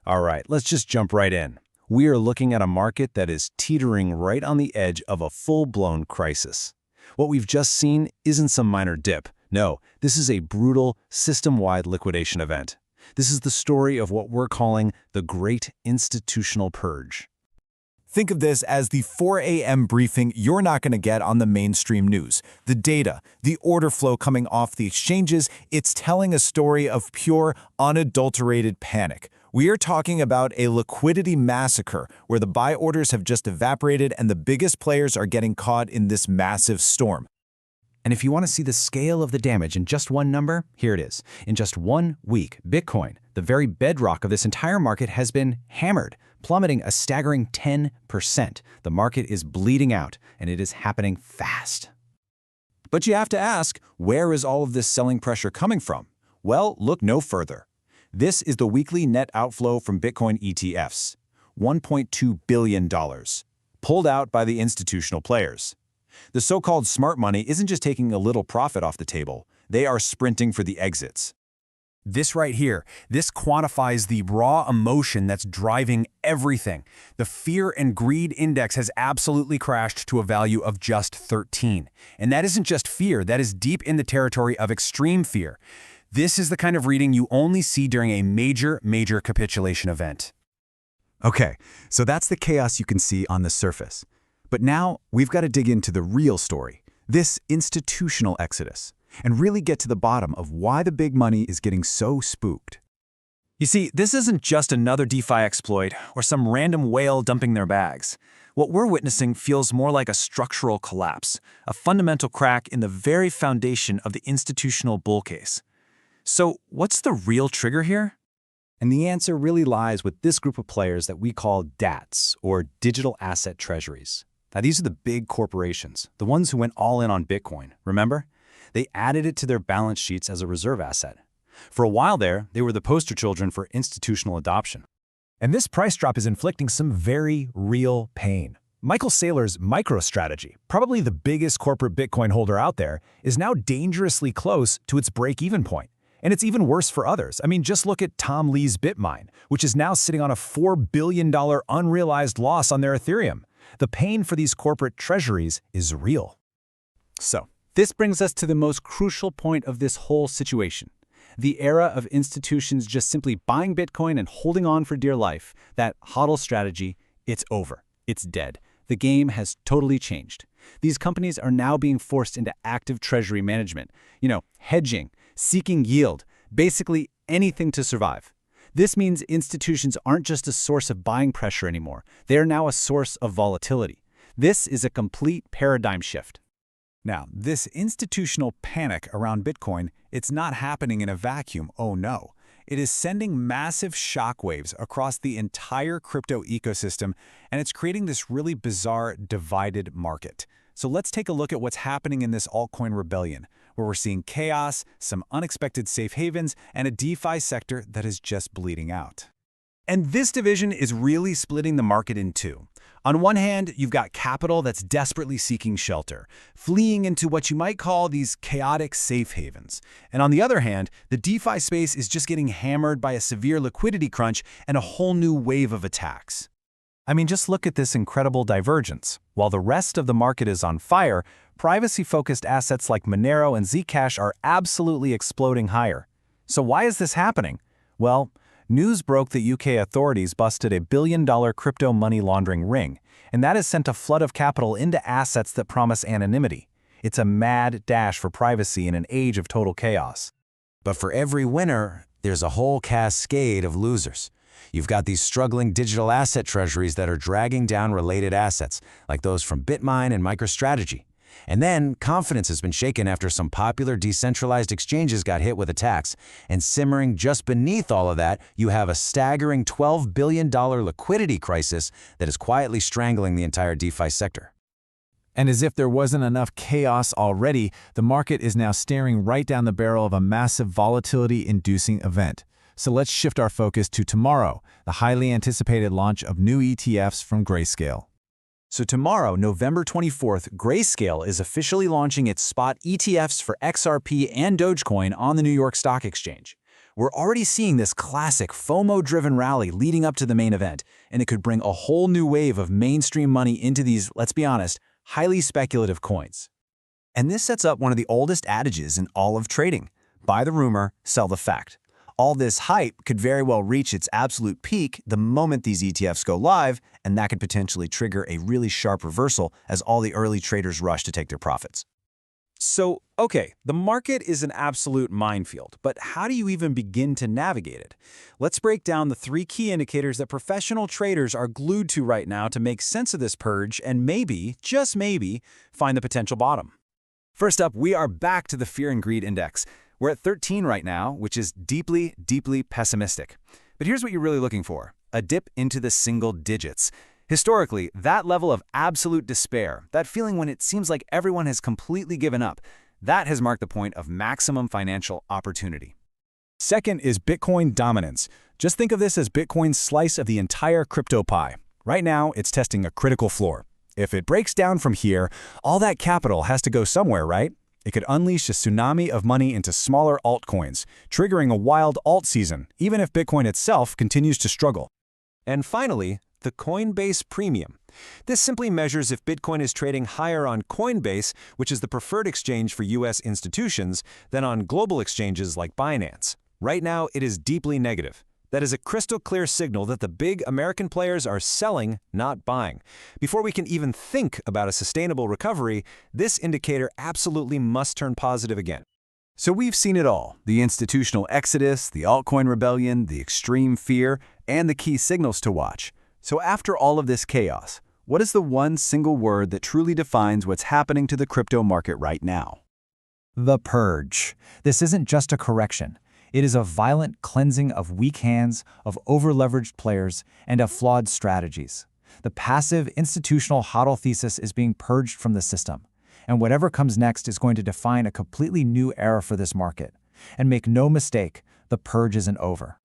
All right, let's just jump right in. We are looking at a market that is teetering right on the edge of a full-blown crisis. What we've just seen isn't some minor dip. No, this is a brutal, system-wide liquidation event. This is the story of what we're calling the Great Institutional Purge. Think of this as the 4 a.m. briefing you're not going to get on the mainstream news. The data, the order flow coming off the exchanges, it's telling a story of pure, unadulterated panic. We are talking about a liquidity massacre where the buy orders have just evaporated and the biggest players are getting caught in this massive storm. And if you want to see the scale of the damage in just one number, here it is. In just 1 week, Bitcoin, the very bedrock of this entire market, has been hammered, plummeting a staggering 10%. The market is bleeding out, and it is happening fast. But you have to ask, where is all of this selling pressure coming from? Well, look no further. This is the weekly net outflow from Bitcoin ETFs, $1.2 billion, pulled out by the institutional players. The so-called smart money isn't just taking a little profit off the table, they are sprinting for the exits. This right here, this quantifies the raw emotion that's driving everything. The fear and greed index has absolutely crashed to a value of just 13. And that isn't just fear, that is deep in the territory of extreme fear. This is the kind of reading you only see during a major capitulation event. Okay, so that's the chaos you can see on the surface. But now we've got to dig into the real story, this institutional exodus, and really get to the bottom of why the big money is getting so spooked. You see, this isn't just another DeFi exploit or some random whale dumping their bags. What we're witnessing feels more like a structural collapse, a fundamental crack in the very foundation of the institutional bull case. So what's the real trigger here? And the answer really lies with this group of players that we call DATs, or digital asset treasuries. Now, these are the big corporations, the ones who went all in on Bitcoin, remember? They added it to their balance sheets as a reserve asset. For a while there, they were the poster children for institutional adoption. And this price drop is inflicting some very real pain. Michael Saylor's MicroStrategy, probably the biggest corporate Bitcoin holder out there, is now dangerously close to its break-even point. And it's even worse for others. I mean, just look at Tom Lee's BitMine, which is now sitting on a $4 billion unrealized loss on their Ethereum. The pain for these corporate treasuries is real. So, this brings us to the most crucial point of this whole situation. The era of institutions just simply buying Bitcoin and holding on for dear life, that HODL strategy, it's over. It's dead. The game has totally changed. These companies are now being forced into active treasury management. Hedging, seeking yield, basically anything to survive. This means institutions aren't just a source of buying pressure anymore. They are now a source of volatility. This is a complete paradigm shift. Now, this institutional panic around Bitcoin, it's not happening in a vacuum, oh no. It is sending massive shockwaves across the entire crypto ecosystem, and it's creating this really bizarre divided market. So let's take a look at what's happening in this altcoin rebellion, where we're seeing chaos, some unexpected safe havens, and a DeFi sector that is just bleeding out. And this division is really splitting the market in two. On one hand, you've got capital that's desperately seeking shelter, fleeing into what you might call these chaotic safe havens. And on the other hand, the DeFi space is just getting hammered by a severe liquidity crunch and a whole new wave of attacks. I mean, just look at this incredible divergence. While the rest of the market is on fire, privacy-focused assets like Monero and Zcash are absolutely exploding higher. So why is this happening? Well, news broke that UK authorities busted a billion-dollar crypto money laundering ring, and that has sent a flood of capital into assets that promise anonymity. It's a mad dash for privacy in an age of total chaos. But for every winner, there's a whole cascade of losers. You've got these struggling digital asset treasuries that are dragging down related assets, like those from BitMine and MicroStrategy. And then, confidence has been shaken after some popular decentralized exchanges got hit with attacks, and simmering just beneath all of that, you have a staggering $12 billion liquidity crisis that is quietly strangling the entire DeFi sector. And as if there wasn't enough chaos already, the market is now staring right down the barrel of a massive volatility-inducing event. So let's shift our focus to tomorrow, the highly anticipated launch of new ETFs from Grayscale. So tomorrow, November 24th, Grayscale is officially launching its spot ETFs for XRP and Dogecoin on the New York Stock Exchange. We're already seeing this classic FOMO-driven rally leading up to the main event, and it could bring a whole new wave of mainstream money into these, let's be honest, highly speculative coins. And this sets up one of the oldest adages in all of trading. Buy the rumor, sell the fact. All this hype could very well reach its absolute peak the moment these ETFs go live, and that could potentially trigger a really sharp reversal as all the early traders rush to take their profits. So, okay, the market is an absolute minefield, but how do you even begin to navigate it? Let's break down the 3 key indicators that professional traders are glued to right now to make sense of this purge and maybe, just maybe, find the potential bottom. First up, we are back to the Fear and Greed Index. We're at 13 right now, which is deeply, deeply pessimistic. But here's what you're really looking for: a dip into the single digits. Historically, that level of absolute despair, that feeling when it seems like everyone has completely given up, that has marked the point of maximum financial opportunity. Second is Bitcoin dominance. Just think of this as Bitcoin's slice of the entire crypto pie. Right now, it's testing a critical floor. If it breaks down from here, all that capital has to go somewhere, right? It could unleash a tsunami of money into smaller altcoins, triggering a wild alt season, even if Bitcoin itself continues to struggle. And finally, the Coinbase Premium. This simply measures if Bitcoin is trading higher on Coinbase, which is the preferred exchange for U.S. institutions, than on global exchanges like Binance. Right now, it is deeply negative. That is a crystal clear signal that the big American players are selling, not buying. Before we can even think about a sustainable recovery, this indicator absolutely must turn positive again. So we've seen it all: the institutional exodus, the altcoin rebellion, the extreme fear, and the key signals to watch. So after all of this chaos, what is the one single word that truly defines what's happening to the crypto market right now? The purge. This isn't just a correction. It is a violent cleansing of weak hands, of over-leveraged players, and of flawed strategies. The passive institutional HODL thesis is being purged from the system, and whatever comes next is going to define a completely new era for this market. And make no mistake, the purge isn't over.